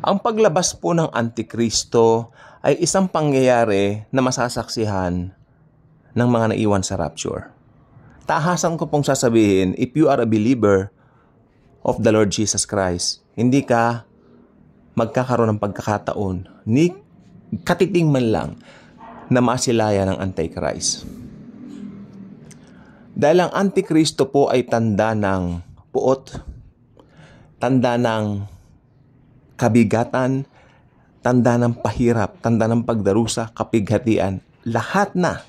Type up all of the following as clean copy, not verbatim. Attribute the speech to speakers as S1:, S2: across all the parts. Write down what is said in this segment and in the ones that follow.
S1: Ang paglabas po ng Antikristo ay isang pangyayari na masasaksihan ng mga naiwan sa rapture. Tahasan ko pong sasabihin, if you are a believer of the Lord Jesus Christ, hindi ka magkakaroon ng pagkakataon ni katiting man lang na masilaya ng Antichrist. Dahil ang Antikristo po ay tanda ng puot, tanda ng kabigatan, tanda ng pahirap, tanda ng pagdarusa, kapighatian, lahat na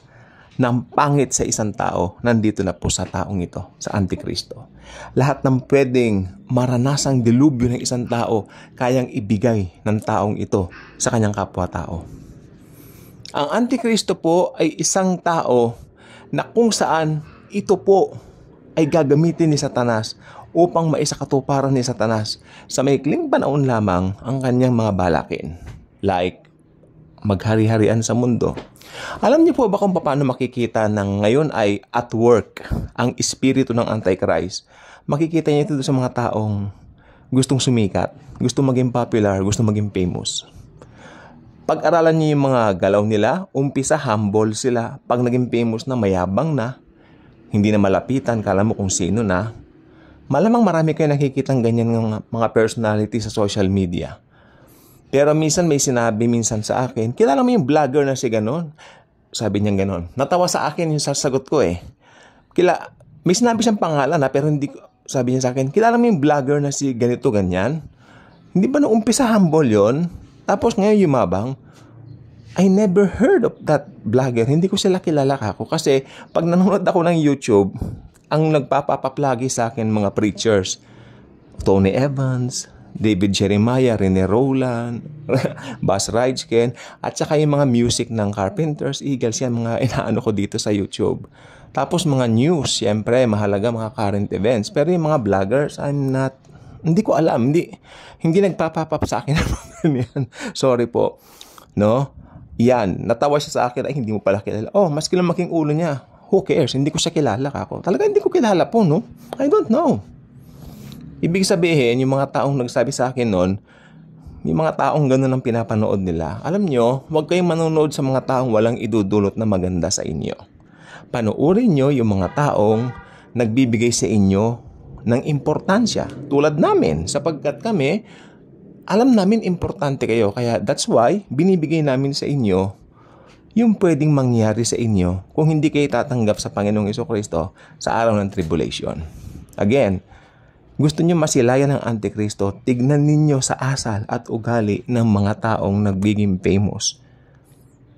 S1: ng pangit sa isang tao, nandito na po sa taong ito, sa Antikristo. Lahat ng pwedeng maranasang dilubyo ng isang tao, kayang ibigay ng taong ito sa kanyang kapwa-tao. Ang Antikristo po ay isang tao na kung saan ito po ay gagamitin ni Satanas upang maisakatuparan ni Satanas sa maikling panahon lamang ang kanyang mga balakin. Like, maghari-harian sa mundo. Alam niyo po ba kung paano makikita ng ngayon ay at work ang espiritu ng Antichrist? Makikita niyo ito sa mga taong gustong sumikat, gustong maging popular, gustong maging famous. Pag-aralan niyo yung mga galaw nila, umpisa humble sila. Pag naging famous na, mayabang na, hindi na malapitan, kala mo kung sino na. Malamang marami kayo nakikitang ganyan ng mga personality sa social media. Pero minsan may sinabi minsan sa akin, kilala mo yung vlogger na si ganon? Sabi niya ganon. Natawa sa akin yung sasagot ko eh. May sinabi siyang pangalan pero hindi ko, sabi niya sa akin, kilala mo yung vlogger na si ganito ganyan? Hindi ba nung umpisa humble yon? Tapos ngayon yumabang? I never heard of that vlogger. Hindi ko sila kilala kako kasi pag nanonood ako ng YouTube, ang nagpapaplagi sa akin mga preachers, Tony Evans, David Jeremiah, Rene Rowland, Buzz Rijken, at saka yung mga music ng Carpenters, Eagles, yan mga inaano ko dito sa YouTube. Tapos mga news, siyempre, mahalaga mga current events. Pero yung mga vloggers, hindi ko alam, hindi nagpapapap sa akin. Sorry po. No? Yan, natawa siya sa akin, ay hindi mo pala kilala. Oh, maski lang making ulo niya. Who cares? Hindi ko siya kilala kako. Talaga hindi ko kilala po, no? I don't know. Ibig sabihin, yung mga taong nagsabi sa akin noon, yung mga taong gano'n ang pinapanood nila. Alam nyo, huwag kayong manonood sa mga taong walang idudulot na maganda sa inyo. Panoorin nyo yung mga taong nagbibigay sa inyo ng importansya. Tulad namin, sapagkat kami, alam namin importante kayo. Kaya that's why, binibigay namin sa inyo yung pwedeng mangyari sa inyo kung hindi kayo tatanggap sa Panginoong Jesucristo sa araw ng tribulation. Again, gusto nyo masilayan ng Antikristo, tignan ninyo sa asal at ugali ng mga taong nagbiging famous.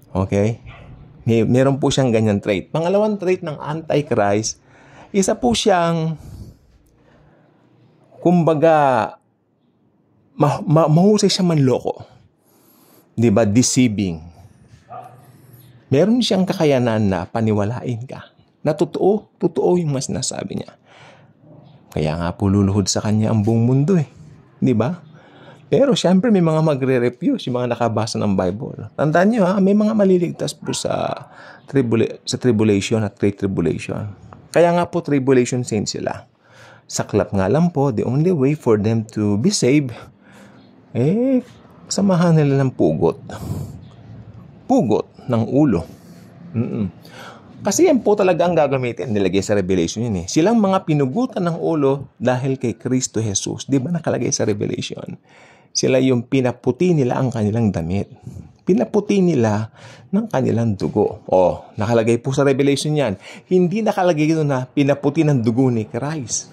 S1: Okay? Meron po siyang ganyan trait. Pangalawang trait ng Antichrist, isa po siyang, kumbaga, mahusay siya manloko. Diba? Deceiving. Meron siyang kakayanan na paniwalain ka. Na totoo yung mas sinasabi niya. Kaya nga po luluhod sa kanya ang buong mundo eh. Di ba? Pero syempre may mga magre-refuse, yung mga nakabasa ng Bible. Tandaan niyo may mga maliligtas po sa tribulation at great tribulation. Kaya nga po tribulation saints sila. Saklap nga lang po, the only way for them to be saved, samahan nila ng pugot. Pugot ng ulo. Kasi yan po talaga ang gagamitin. Nilagay sa Revelation yun eh. Silang mga pinugutan ng ulo dahil kay Kristo Jesus. Di ba nakalagay sa Revelation? Sila yung pinaputi nila ang kanilang damit. Pinaputi nila ng kanilang dugo. Nakalagay po sa Revelation yan. Hindi nakalagay doon na pinaputi ng dugo ni Christ.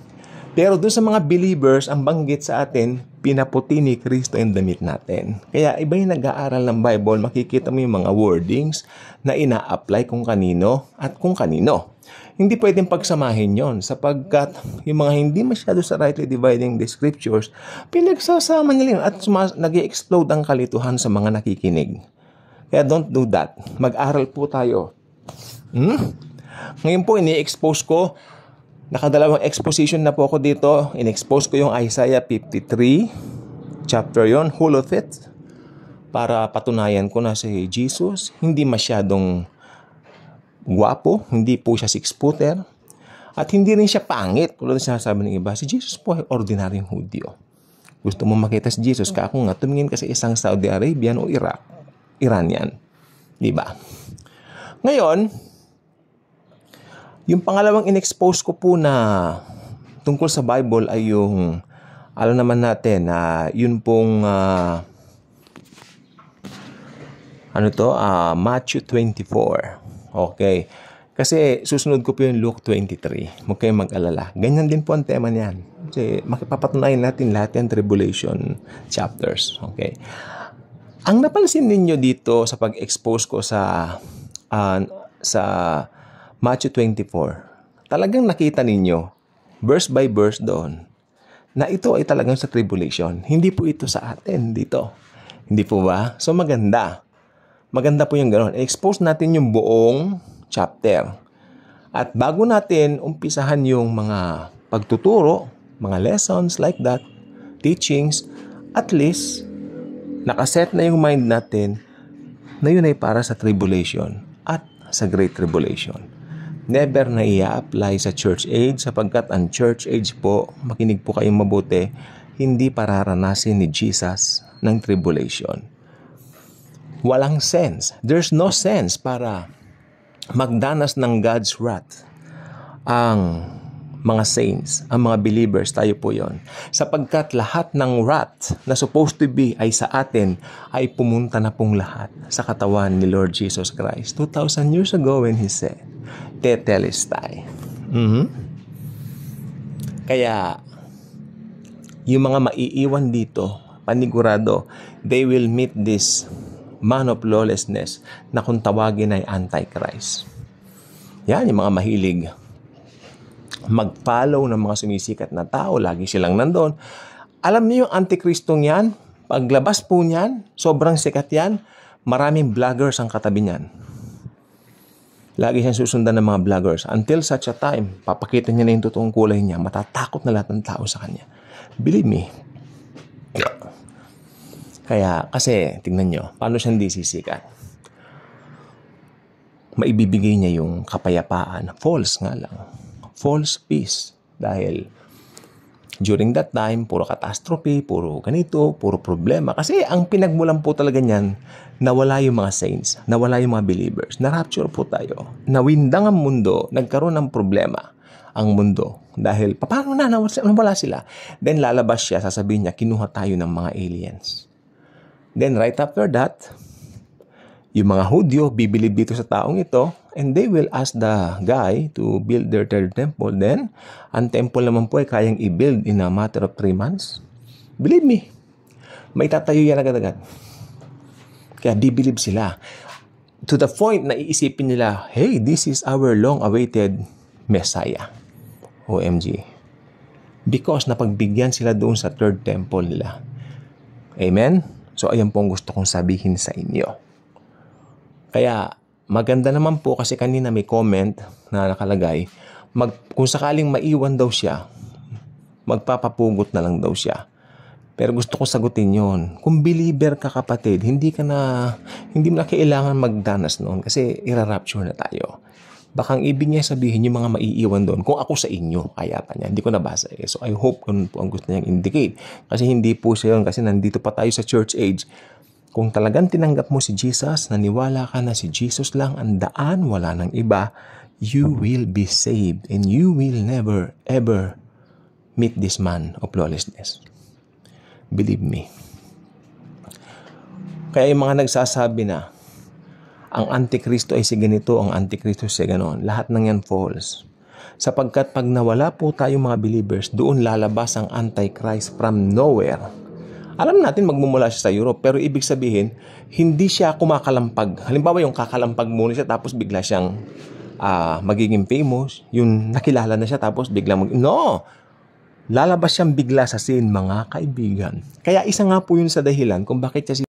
S1: Pero doon sa mga believers, ang banggit sa atin, pinaputi ni Kristo ang damit natin. Kaya iba yung nag-aaral ng Bible, makikita mo yung mga wordings na ina-apply kung kanino at kung kanino. Hindi pwedeng pagsamahin yon sapagkat yung mga hindi masyado sa rightly dividing the scriptures, pinagsasama nila yun at nag-i-explode ang kalituhan sa mga nakikinig. Kaya don't do that. Mag-aral po tayo. Ngayon po, ini-expose ko, nakadalawang exposition na po ako dito. In-expose ko yung Isaiah 53, chapter yon, whole of it, para patunayan ko na si Jesus, hindi masyadong gwapo, hindi po siya 6-footer, at hindi rin siya pangit. Tulad na sinasabi ng iba, si Jesus po ay ordinaryong Hudyo. Gusto mo makita si Jesus, kako nga, tumingin ka sa isang Saudi Arabian o Iranian. Di ba? Ngayon, yung pangalawang in-expose ko po na tungkol sa Bible ay yung, alam naman natin na yun pong, Matthew 24. Okay. Kasi susunod ko po yung Luke 23. Huwag kayong mag-alala. Ganyan din po ang tema niyan. Kasi makipapatunayan natin lahat yung tribulation chapters. Okay. Ang napansin ninyo dito sa pag-expose ko sa Matthew 24, talagang nakita ninyo, verse by verse doon, na ito ay talagang sa tribulation. Hindi po ito sa atin dito. Hindi po ba? So maganda. Maganda po yung gano'n. I-expose natin yung buong chapter. At bago natin umpisahan yung mga pagtuturo, mga lessons like that, teachings, at least, nakaset na yung mind natin na yun ay para sa tribulation at sa Great Tribulation. Never na i-apply sa church age sapagkat ang church age po, makinig po kayong mabuti, hindi pararanasin ni Jesus ng tribulation. Walang sense. There's no sense para magdanas ng God's wrath ang mga saints, ang mga believers, tayo po yon. Sapagkat lahat ng wrath na supposed to be ay sa atin ay pumunta na pong lahat sa katawan ni Lord Jesus Christ 2,000 years ago when He said, Tetelestai. Kaya yung mga maiiwan dito, panigurado, they will meet this man of lawlessness na kung tawagin ay Antichrist. Yan, yung mga mahilig mag-follow ng mga sumisikat na tao, lagi silang nandun. Alam niyo yung Antichristong yan, paglabas po niyan, sobrang sikat yan, maraming vloggers ang katabi niyan. Lagi siyang susundan ng mga vloggers until such a time, papakita niya na yung totoong kulay niya, matatakot na lahat ng tao sa kanya. Believe me. Kaya, kasi, tingnan nyo, paano siya hindi sisikat? Maibibigay niya yung kapayapaan. False nga lang. False peace. Dahil, during that time, puro catastrophe, puro ganito, puro problema. Kasi, ang pinagmulan po talaga niyan, nawala yung mga saints, nawala yung mga believers, na-rapture po tayo. Nawindang ang mundo, nagkaroon ng problema ang mundo. Dahil, paano na, nawala sila? Then, lalabas siya, sasabihin niya, kinuha tayo ng mga aliens. Then right after that, yung mga Hudyo bibilib dito sa taong ito and they will ask the guy to build their third temple. Then, ang temple naman po ay kayang i-build in a matter of 3 months. Believe me, may tatayo yan agad-agad. Kaya bibilib sila. To the point na iisipin nila, hey, this is our long-awaited Messiah. OMG. Because napagbigyan sila doon sa third temple nila. Amen? So, ayan po ang gusto kong sabihin sa inyo. Kaya, maganda naman po kasi kanina may comment na nakalagay, kung sakaling maiwan daw siya, magpapapugot na lang daw siya. Pero gusto ko sagutin yon. Kung believer ka kapatid, hindi mo na kailangan magdanas noon kasi irarapture na tayo. Baka ang ibig niya sabihin yung mga maiiwan doon, kung ako sa inyo, kaya pa niya. Hindi ko nabasa eh. So I hope ganun po ang gusto niyang indicate. Kasi hindi po siya yun, kasi nandito pa tayo sa church age. Kung talagang tinanggap mo si Jesus, naniwala ka na si Jesus lang ang daan, wala nang iba, you will be saved and you will never ever meet this man of lawlessness. Believe me. Kaya yung mga nagsasabi na, ang Antikristo ay si ganito, ang Antikristo si ganon. Lahat ng yan false. Sapagkat pag nawala po tayong mga believers, doon lalabas ang Antichrist from nowhere. Alam natin magmumula siya sa Europe, pero ibig sabihin, hindi siya kumakalampag. Halimbawa yung kakalampag muna siya, tapos bigla siyang magiging famous. Yung nakilala na siya, tapos biglang No! Lalabas siyang bigla sa scene, mga kaibigan. Kaya isa nga po yun sa dahilan kung bakit siya